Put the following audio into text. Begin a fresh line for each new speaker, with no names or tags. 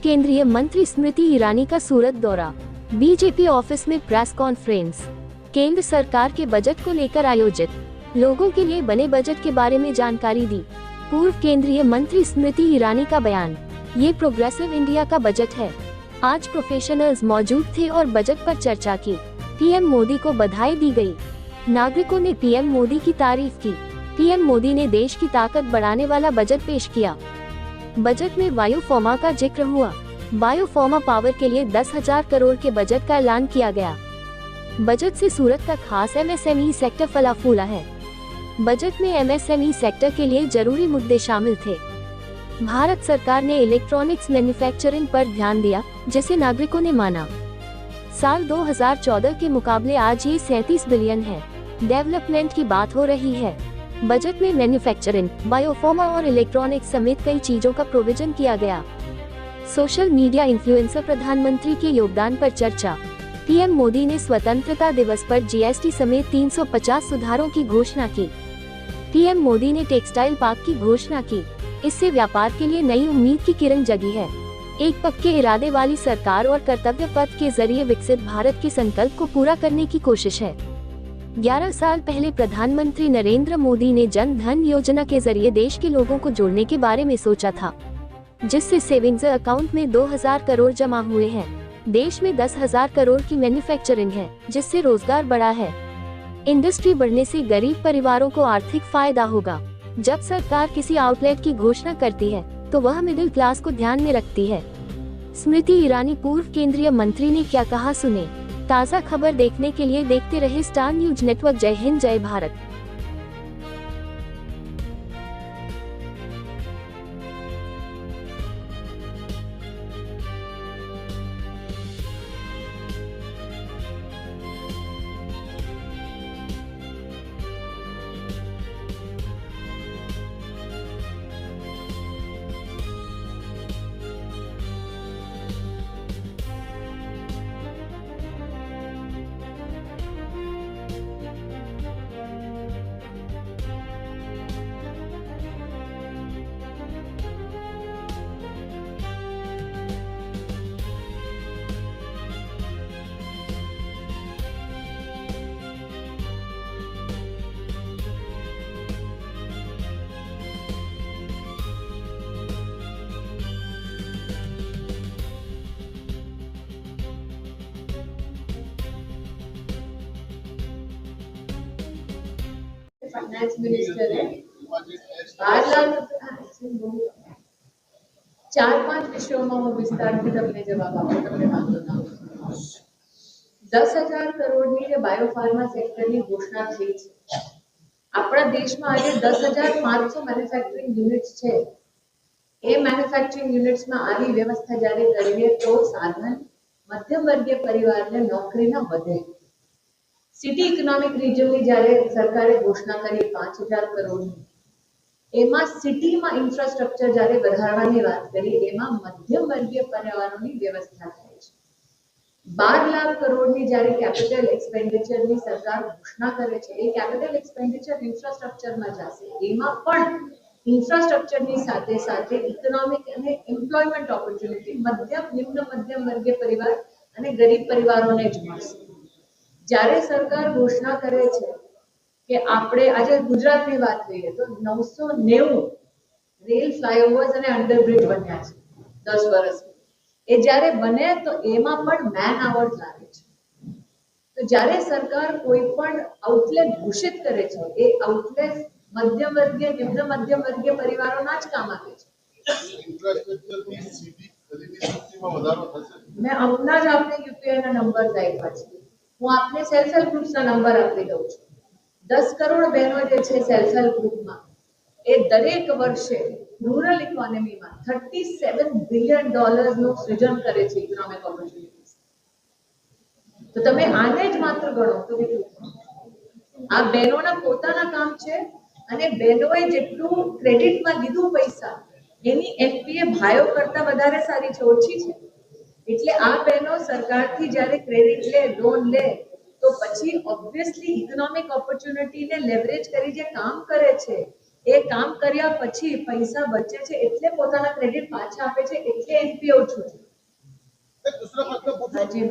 केंद्रीय मंत्री स्मृति ईरानी का सूरत दौरा, बीजेपी ऑफिस में प्रेस कॉन्फ्रेंस। केंद्र सरकार के बजट को लेकर आयोजित लोगों के लिए बने बजट के बारे में जानकारी दी। पूर्व केंद्रीय मंत्री स्मृति ईरानी का बयान, ये प्रोग्रेसिव इंडिया का बजट है। आज प्रोफेशनल्स मौजूद थे और बजट पर चर्चा की। पीएम मोदी को बधाई दी गई। नागरिकों ने पीएम मोदी की तारीफ की। पीएम मोदी ने देश की ताकत बढ़ाने वाला बजट पेश किया। बजट में बायोफार्मा का जिक्र हुआ। बायोफार्मा पावर के लिए 10,000 करोड़ के बजट का ऐलान किया गया। बजट से सूरत का खास एमएसएमई सेक्टर फला फूला है। बजट में एमएसएमई सेक्टर के लिए जरूरी मुद्दे शामिल थे। भारत सरकार ने इलेक्ट्रॉनिक्स मैन्युफैक्चरिंग पर ध्यान दिया, जिसे नागरिकों ने माना। साल 2014 के मुकाबले आज ये 37 बिलियन है। डेवलपमेंट की बात हो रही है। बजट में मैन्युफैक्चरिंग, बायोफार्मा और इलेक्ट्रॉनिक्स समेत कई चीजों का प्रोविजन किया गया। सोशल मीडिया इन्फ्लुएंसर प्रधानमंत्री के योगदान पर चर्चा। पीएम मोदी ने स्वतंत्रता दिवस पर जीएसटी समेत 350 सुधारों की घोषणा की। पीएम मोदी ने टेक्सटाइल पार्क की घोषणा की। इससे व्यापार के लिए नई उम्मीद की किरण जगी है। एक पक्के इरादे वाली सरकार और कर्तव्य पथ के जरिए विकसित भारत के संकल्प को पूरा करने की कोशिश है। 11 साल पहले प्रधानमंत्री नरेंद्र मोदी ने जन धन योजना के जरिए देश के लोगों को जोड़ने के बारे में सोचा था, जिससे सेविंग्स अकाउंट में 2,000 करोड़ जमा हुए हैं। देश में 10,000 करोड़ की मैन्युफैक्चरिंग है, जिससे रोजगार बढ़ा है। इंडस्ट्री बढ़ने से गरीब परिवारों को आर्थिक फायदा होगा। जब सरकार किसी आउटलेट की घोषणा करती है, तो वह मिडिल क्लास को ध्यान में रखती है। स्मृति ईरानी पूर्व केंद्रीय मंत्री ने क्या कहा, सुने। ताज़ा खबर देखने के लिए देखते रहे स्टार न्यूज नेटवर्क। जय हिंद, जय भारत।
फाइनेंस मिनिस्टर है। 4-5 विषयों में હું વિસ્તારથી તમને જવાબ આપું, તમને વાંધો ના આવે। 10,000 કરોડની જે બાયોફાર્મા સેક્ટરની ઘોષણા થઈ છે, આપણા દેશમાં આજે 10,500 મેન્યુફેક્ચરિંગ યુનિટ્સ છે। એ મેન્યુફેક્ચરિંગ યુનિટ્સમાં આવી વ્યવસ્થા જ્યારે કરીએ તો સાધારણ મધ્યમ વર્ગીય પરિવારને નોકરીના વધે। સિટી ઇકોનોમિક રિજનની જ્યારે સરકારે ઘોષણા કરી 5,000 કરોડની, એમાં સિટીમાં ઇન્ફ્રાસ્ટ્રક્ચર જ્યારે વધારવાની વાત કરી, એમાં મધ્યમ વર્ગીય પરિવારોની વ્યવસ્થા થાય છે। 12 લાખ કરોડની જ્યારે કેપિટલ એક્સપેન્ડિચરની સરકાર ઘોષણા કરે છે, એ કેપિટલ એક્સપેન્ડિચર ઇન્ફ્રાસ્ટ્રક્ચરમાં જશે। એમાં પણ ઇન્ફ્રાસ્ટ્રક્ચરની સાથે સાથે ઇકોનોમિક અને એમ્પ્લોયમેન્ટ ઓપોર્ચ્યુનિટી મધ્યમ નિમ્ન મધ્યમ વર્ગીય પરિવાર અને ગરીબ પરિવારોને જ મળશે। જ્યારે સરકાર ઘોષણા કરે છે કે આપણે આજે ગુજરાતની વાત કરીએ તો 990 રેલ ફ્લાયઓવર્સ અને અંડરબ્રિજ બન્યા છે 10 વર્ષમાં। એ જ્યારે બને તો એમાં પણ મેન આવર્સ લાગે છે। તો જ્યારે સરકાર કોઈ પણ આઉટલેટ ઘોષિત કરે છે, એ આઉટલેટ મધ્યમ વર્ગીય નિમ્ન મધ્યમ વર્ગીય પરિવારોના જ કામ આવે છે। ઇન્ફ્રાસ્ટ્રક્ચરની સીધી ખરીદી શક્તિમાં વધારો થશે। મેં હમણાં જ આપને યુપીઆઈના નંબર આપ્યા છે। હું આપને સેલ્ફ હેલ્પ ગ્રુપ્સના નંબર આપી દઉં છું। 10 કરોડ બહેનો જે છે સેલ્ફ હેલ્પ ગ્રુપમાં, એ દરેક વર્ષે રૂરલ ઇકોનોમીમાં $37 બિલિયન નું સૃજન કરે છે ઇકોનોમિક ઓપોર્ચ્યુનિટીઝ। તો તમે આને જ માત્ર ગણો તો કેટલું આ બહેનોના પોતાના કામ છે। અને બહેનોએ જેટલું ક્રેડિટમાં લીધું પૈસા, એની એફપીએ ભાઈઓ કરતા વધારે સારી છે, ઓછી છે। એટલે આ બહેનો સરકારથી જ્યારે ક્રેડિટ લે, લોન લે, તો પછી ઓબ્વિયસલી ઇકોનોમિક ઓપોર્ચ્યુનિટીને લેવરેજ કરી જે કામ કરે છે, એ કામ કર્યા પછી પૈસા બચે છે એટલે પોતાના ક્રેડિટ પાછા આપે છે એટલે એનપીઓ ઓછું છે. હાજી